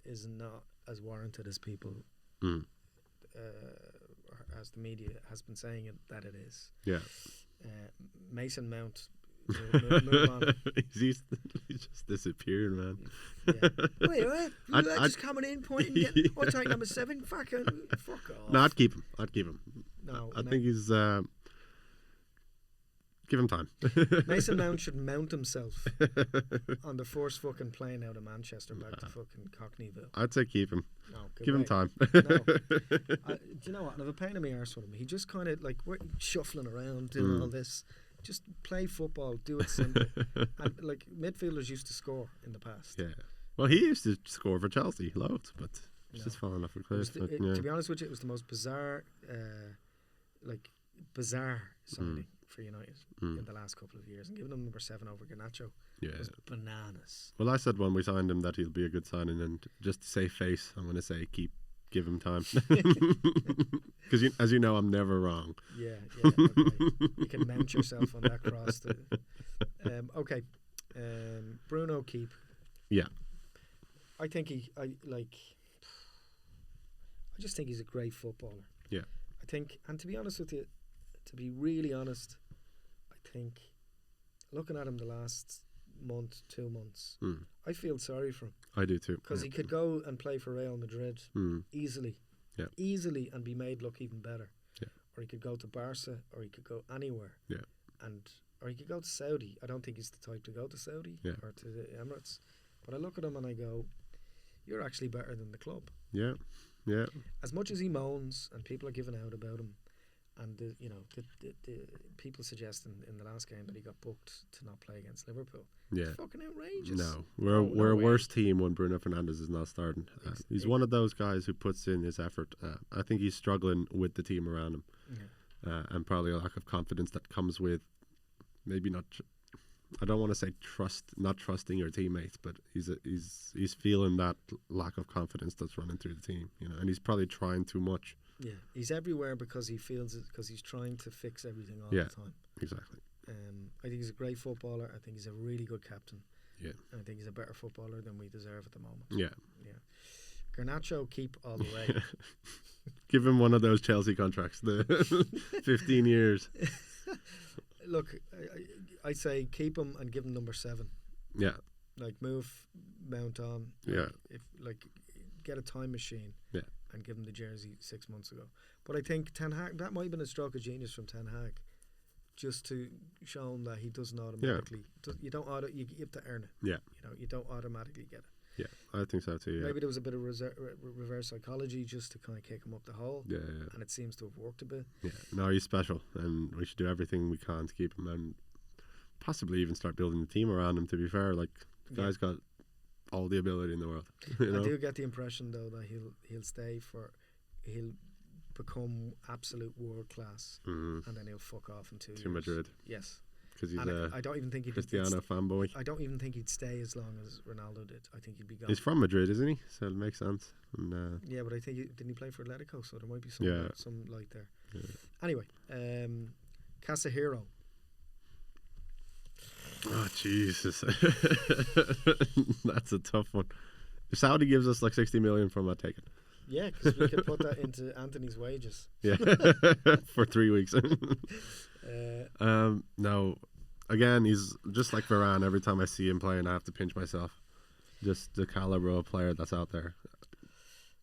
is not as warranted as people, as the media has been saying that it is. Yeah. Mason Mount Move on. he's just disappeared, man. Yeah. Wait, what? You're just coming in, pointing, getting, I'll take number 7. Fuck off. No, I'd keep him. No, I think he's. Give him time. Mason Mount should mount himself on the first fucking plane out of Manchester back to fucking Cockneyville. I'd say keep him. No, give him time. No. Do you know what? I have a pain in my arse with him. He just kind of like we're shuffling around doing all this. Just play football. Do it simple. And like midfielders used to score in the past. Yeah. Well, he used to score for Chelsea loads, but he's just falling off a cliff. To be honest with you, it was the most bizarre, signing for United in the last couple of years, and giving him number 7 over Garnacho was bananas. Well, I said when we signed him that he'll be a good signing, and just to save face, I'm going to say give him time, because as you know, I'm never wrong. Yeah. Okay. You can mount yourself on that cross. Okay, Bruno keep. Yeah, I think I just think he's a great footballer. Yeah, I think, and to be honest with you, to be really honest, I think looking at him the last month, 2 months, I feel sorry for him. I do too. Because he could go and play for Real Madrid easily, and be made look even better. Yeah. Or he could go to Barca, or he could go anywhere. Yeah. Or he could go to Saudi. I don't think he's the type to go to Saudi or to the Emirates. But I look at him and I go, you're actually better than the club. Yeah. Yeah. As much as he moans and people are giving out about him, and the people suggesting in the last game that he got booked to not play against Liverpool. Yeah, it's fucking outrageous. No, we're a worse team when Bruno Fernandes is not starting. He's one of those guys who puts in his effort. I think he's struggling with the team around him, and probably a lack of confidence that comes with maybe not. I don't want to say not trusting your teammates, but he's feeling that lack of confidence that's running through the team, and he's probably trying too much. Yeah, he's everywhere because he feels it, because he's trying to fix everything all the time. Exactly. I think he's a great footballer. I think he's a really good captain. Yeah. And I think he's a better footballer than we deserve at the moment. Yeah. Garnacho, keep all the way. Give him one of those Chelsea contracts, the 15 years. Look, I say keep him and give him number 7. Yeah. Like move Mount on. Get a time machine. Yeah. And give him the jersey 6 months ago. But I think Ten Hag, that might have been a stroke of genius from Ten Hag, just to show him that he dodoesn't automatically. You have to earn it. Yeah. You don't automatically get it. Yeah, I think so too. Yeah. Maybe there was a bit of reverse psychology just to kind of kick him up the hole. Yeah. And it seems to have worked a bit. Yeah. No, he's special, and we should do everything we can to keep him, and possibly even start building the team around him. To be fair, like the guy's got all the ability in the world. I do get the impression though that he'll become absolute world class, and then he'll fuck off in 2 years. To Madrid. Yes. Because he's I don't even think he'd Cristiano fanboy. I don't even think he'd stay as long as Ronaldo did. I think he'd be gone. He's from Madrid, isn't he? So it makes sense. And, yeah, but I think didn't he play for Atletico? So there might be some light there. Yeah. Anyway, Casahero. Oh Jesus, that's a tough one. If Saudi gives us like 60 million from that, take it. Yeah, because we could put that into Anthony's wages. Yeah, for 3 weeks. No, again, he's just like Varane. Every time I see him playing, I have to pinch myself. Just the caliber of player that's out there.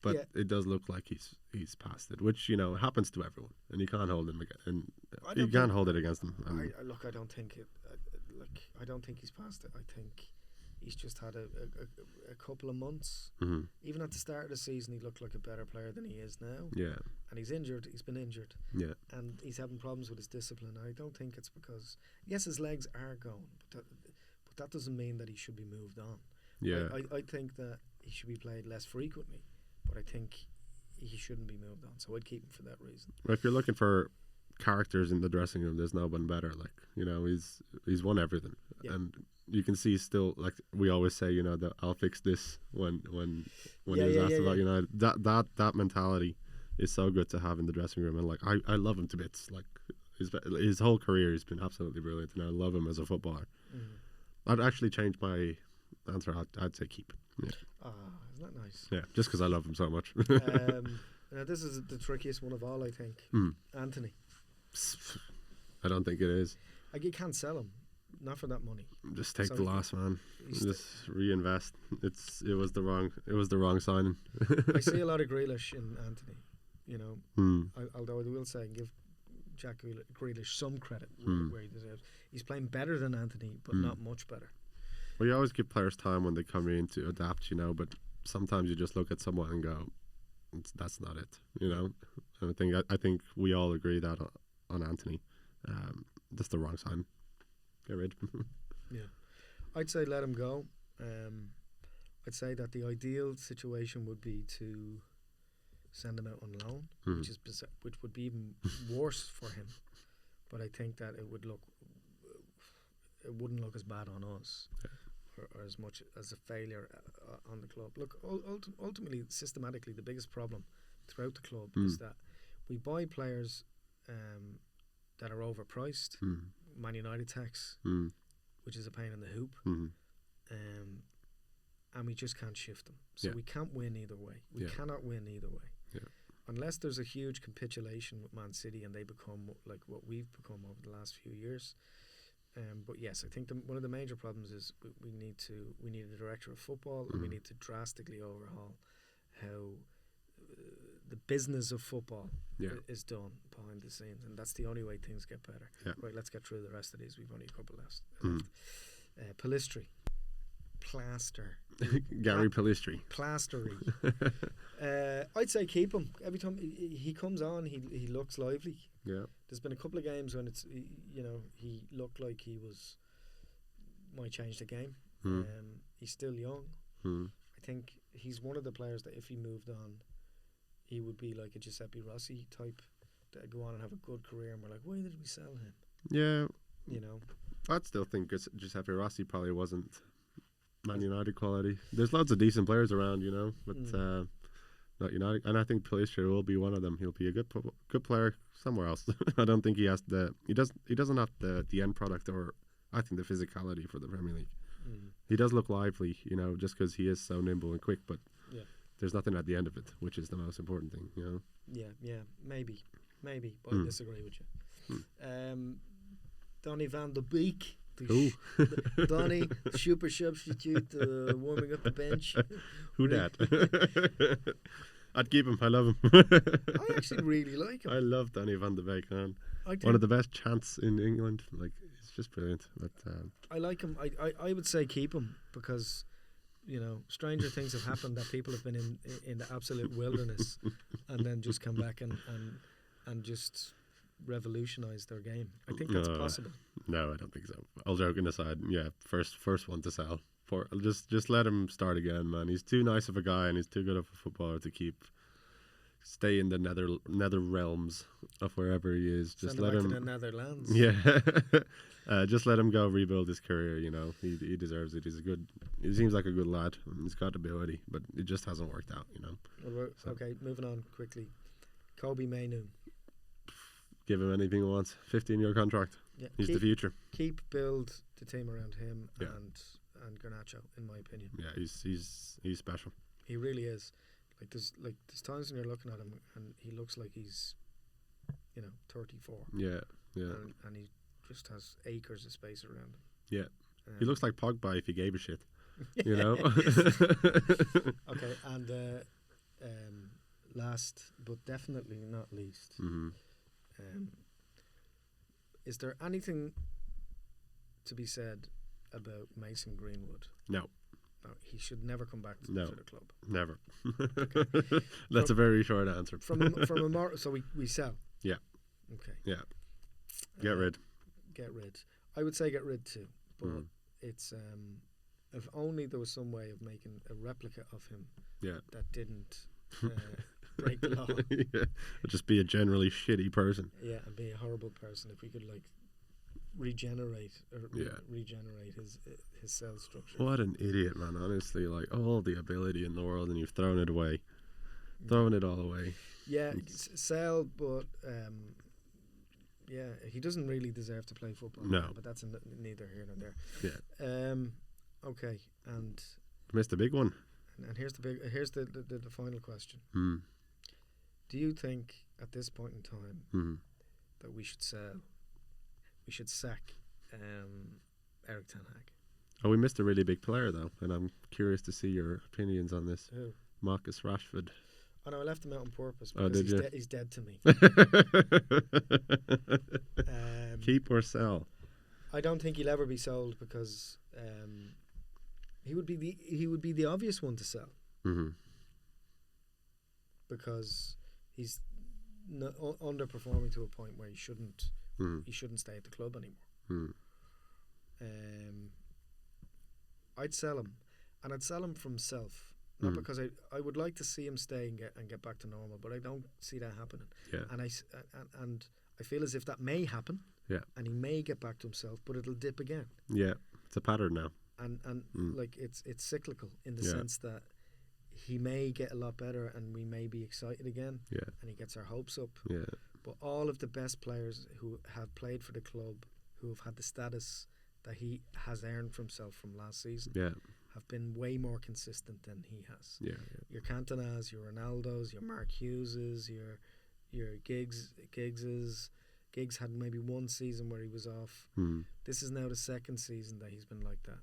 But it does look like he's past it, which happens to everyone, and you can't hold him again, and you can't hold it against him. I don't think it. I don't think he's past it. I think he's just had a couple of months. Mm-hmm. Even at the start of the season, he looked like a better player than he is now. Yeah. And he's injured. He's been injured. Yeah. And he's having problems with his discipline. I don't think it's because, yes, his legs are going, but that doesn't mean that he should be moved on. Yeah. I think that he should be played less frequently, but I think he shouldn't be moved on. So I'd keep him for that reason. Well, if you're looking for characters in the dressing room, there's no one better. He's won everything, and you can see still, like we always say, that I'll fix this when he was asked about United. That mentality is so good to have in the dressing room, and I love him to bits. Like his whole career has been absolutely brilliant, and I love him as a footballer. Mm-hmm. I'd actually change my answer. I'd say keep. Yeah. Isn't that nice? Yeah, just because I love him so much. Now this is the trickiest one of all, I think. Anthony. I don't think it is. You can't sell him not for that money. Just take So the loss, man. he's Just reinvest. It was the wrong signing. I see a lot of Grealish in Anthony. You know, although I will say give Jack Grealish some credit where he deserves. He's playing better than Anthony, but not much better. Well, you always give players time when they come in to adapt, you know, but sometimes you just look at someone and go, that's not it, you know. And I think we all agree that on Anthony. That's the wrong sign. Get rid. Yeah. I'd say let him go. I'd say that the ideal situation would be to send him out on loan, which would be even worse for him. But I think that it wouldn't look as bad on us, or as much as a failure on the club. Look, ultimately, systematically, the biggest problem throughout the club is that we buy players that are overpriced. Man United tax, which is a pain in the hoop, and we just can't shift them. So we can't win either way. We cannot win either way. Unless there's a huge capitulation with Man City and they become like what we've become over the last few years. But yes, I think one of the major problems is we need a director of football, and we need to drastically overhaul how the business of football is done behind the scenes, and that's the only way things get better. Right, let's get through the rest of these. We've only a couple left. Pellistri, plaster. Gary Pellistri. Plastery. I'd say keep him. Every time he comes on, he looks lively. Yeah. There's been a couple of games when he looked like he might change the game. He's still young. I think he's one of the players that if he moved on, he would be like a Giuseppe Rossi type that go on and have a good career, and we're like, why did we sell him? Yeah. You know, I'd still think Giuseppe Rossi probably wasn't Man United quality. There's loads of decent players around, you know, but not United. And I think Pellistri will be one of them. He'll be a good player somewhere else. I don't think he doesn't have the end product, or I think the physicality for the Premier League. He does look lively, you know, just because he is so nimble and quick, but there's nothing at the end of it, which is the most important thing, you know. Yeah, maybe, but I disagree with you. Donny van de Beek. Donny, super substitute, warming up the bench. Who that? I'd keep him. I love him. I actually really like him. I love Donny van de Beek, man. One of the best chants in England. Like, it's just brilliant. But I like him. I would say keep him because, you know, stranger things have happened that people have been in the absolute wilderness and then just come back and just revolutionise their game. I think that's possible. No, I don't think so. All joking aside, yeah, first one to sell. Just let him start again, man. He's too nice of a guy and he's too good of a footballer to stay in the nether realms of wherever he is. Just let him to the Netherlands. Yeah. Just let him go rebuild his career, you know. He deserves it. He seems like a good lad. He's got ability, but it just hasn't worked out, you know. Okay, moving on quickly. Kobe Mainu. Give him anything he wants. 15-year contract. Yeah, he's the future. Build the team around him and Garnacho, in my opinion. Yeah, he's special. He really is. There's times when you're looking at him and he looks like he's, 34. Yeah. And he just has acres of space around him. Yeah. He looks like Pogba if he gave a shit. You know. Okay, and last but definitely not least. Is there anything to be said about Mason Greenwood? No, he should never come back to the club. Never. Okay. That's a very short answer. So we sell. Yeah. Okay. Yeah. Get rid. I would say get rid too, but it's if only there was some way of making a replica of him. Yeah. That didn't. Break the law. Yeah. Just be a generally shitty person. Yeah, and be a horrible person. If we could regenerate his cell structure. What an idiot, man! Honestly, all the ability in the world, and you've thrown it away, throwing it all away. Yeah, sell, but he doesn't really deserve to play football. No, but that's neither here nor there. Yeah. Okay, and missed a big one. And here's the final question. Do you think at this point in time that we should sack Erik ten Hag. Oh, we missed a really big player though, and I'm curious to see your opinions on this. Who? Marcus Rashford. Oh no, I left him out on purpose Oh, because did you? he's dead to me. Keep or sell? I don't think he'll ever be sold because he would be the obvious one to sell. Mm-hmm. Because he's underperforming to a point where he shouldn't stay at the club anymore. I'd sell him, and I'd sell him from himself, not because I would like to see him stay and get back to normal, but I don't see that happening. Yeah. And I feel as if that may happen. Yeah. And he may get back to himself, but it'll dip again. Yeah, it's a pattern now. And like it's cyclical in the sense that he may get a lot better and we may be excited again. Yeah. And he gets our hopes up. Yeah. But all of the best players who have played for the club, who have had the status that he has earned for himself from last season, have been way more consistent than he has. Yeah. Your Cantonas, your Ronaldos, your Mark Hugheses, your Giggses. Giggs had maybe one season where he was off. This is now the second season that he's been like that.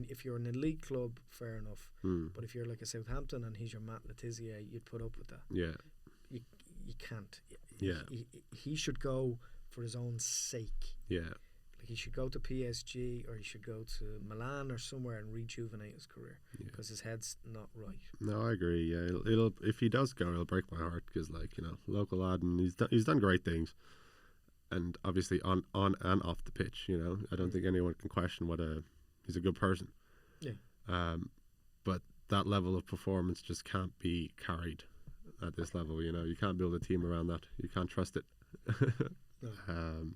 If you're an elite club, fair enough. But if you're like a Southampton and he's your Matt Letizia, you'd put up with that. Yeah. You can't. Yeah. He should go for his own sake. Yeah. Like he should go to PSG or he should go to Milan or somewhere and rejuvenate his career because his head's not right. No, I agree. Yeah, it'll if he does go, it'll break my heart because, like, you know, local lad, and he's done great things, and obviously on and off the pitch. You know, I don't think anyone can question he's a good person. Yeah. But that level of performance just can't be carried at this level. You know, you can't build a team around that. You can't trust it. No.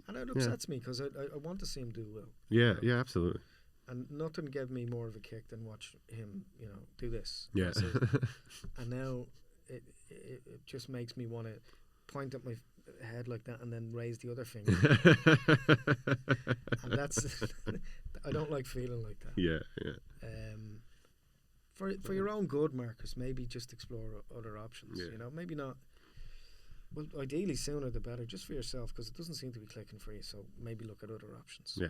And it upsets me because I want to see him do well. Yeah, yeah, absolutely. And nothing gave me more of a kick than watch him, you know, do this. Yeah. And now it just makes me want to point at my head like that and then raise the other finger. And that's I don't like feeling like that. Yeah, yeah. For your own good, Marcus, maybe just explore other options. Yeah. You know, maybe not. Well, ideally sooner the better, just for yourself, because it doesn't seem to be clicking for you. So maybe look at other options. Yeah.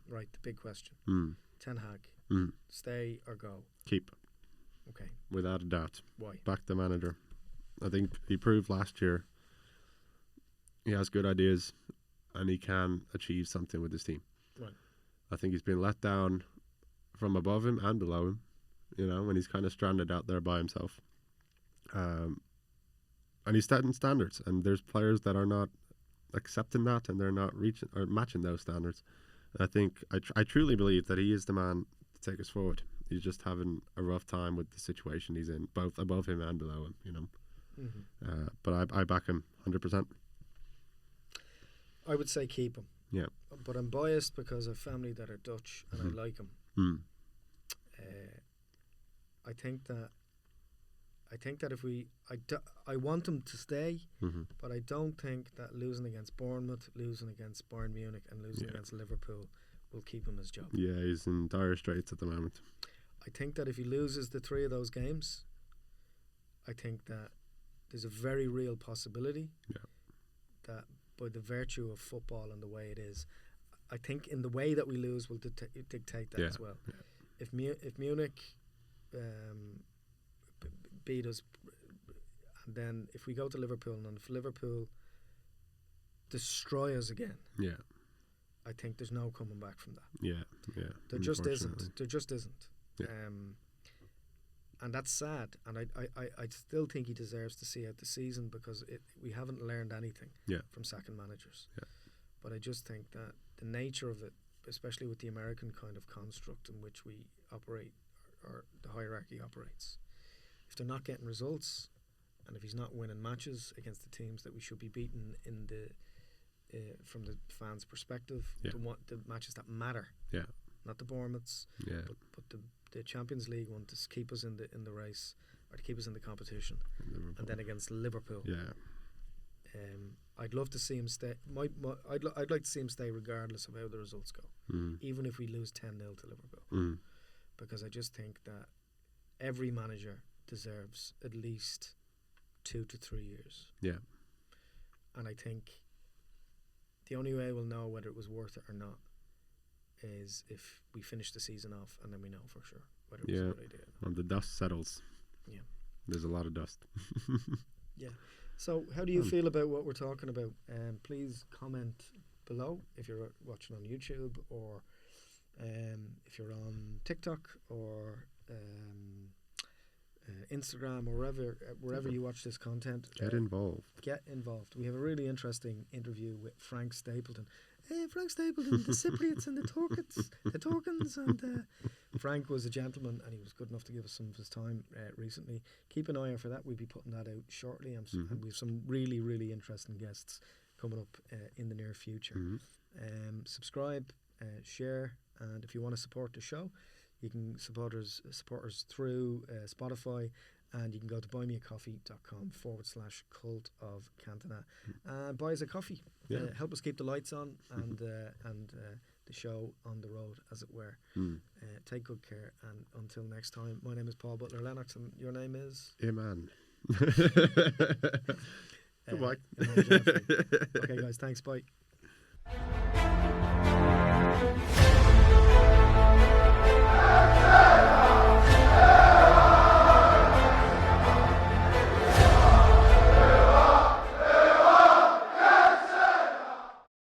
Right, the big question: Ten Hag, stay or go? Keep. Okay. Without a doubt. Why? Back the manager. I think he proved last year he has good ideas and he can achieve something with his team. Right. I think he's been let down from above him and below him. You know, when he's kind of stranded out there by himself. And he's setting standards, and there's players that are not accepting that, and they're not reaching or matching those standards. And I think I truly believe that he is the man to take us forward. He's just having a rough time with the situation he's in, both above him and below him. You know, but I back him 100%. I would say keep him. Yeah, but I'm biased because I've family that are Dutch, and I like him. I think that if I want him to stay, but I don't think that losing against Bournemouth, losing against Bayern Munich, and losing against Liverpool will keep him his job. Yeah, he's in dire straits at the moment. I think that if he loses the 3 of those games, I think that there's a very real possibility that by the virtue of football and the way it is, I think in the way that we lose will dictate that as well. Yeah. If Munich beat us, and then if we go to Liverpool, and if Liverpool destroy us again, I think there's no coming back from that. Yeah. There just isn't. Yeah. And that's sad. And I still think he deserves to see out the season because we haven't learned anything from sacking managers. Yeah. But I just think that the nature of it, especially with the American kind of construct in which we operate, or the hierarchy operates, if they're not getting results, and if he's not winning matches against the teams that we should be beating in the from the fans' perspective, the matches that matter, not the Bournemouths, but the Champions League one to keep us in the race or to keep us in the competition, and then against Liverpool. I'd love to see him stay. I'd like to see him stay regardless of how the results go, even if we lose 10-0 to Liverpool, because I just think that every manager deserves at least 2 to 3 years. Yeah. And I think the only way we'll know whether it was worth it or not is if we finish the season off and then we know for sure whether it was a good idea. And the dust settles. Yeah. There's a lot of dust. Yeah. So how do you feel about what we're talking about? Please comment below if you're watching on YouTube, or if you're on TikTok or Instagram, or wherever you watch this content. Get involved. Get involved. We have a really interesting interview with Frank Stapleton. Hey, Frank Stapleton, the Cypriots and the Turkins. And Frank was a gentleman, and he was good enough to give us some of his time recently. Keep an eye out for that. We'll be putting that out shortly, and we have some really, really interesting guests coming up in the near future. Subscribe, share, and if you want to support the show, you can support us through Spotify, and you can go to buymeacoffee.com/Cult of Cantona and buy us a coffee. Help us keep the lights on and the show on the road, as it were. Take good care, and until next time, my name is Paul Butler Lennox, and your name is Iman. Goodbye. Okay, guys, thanks. Bye.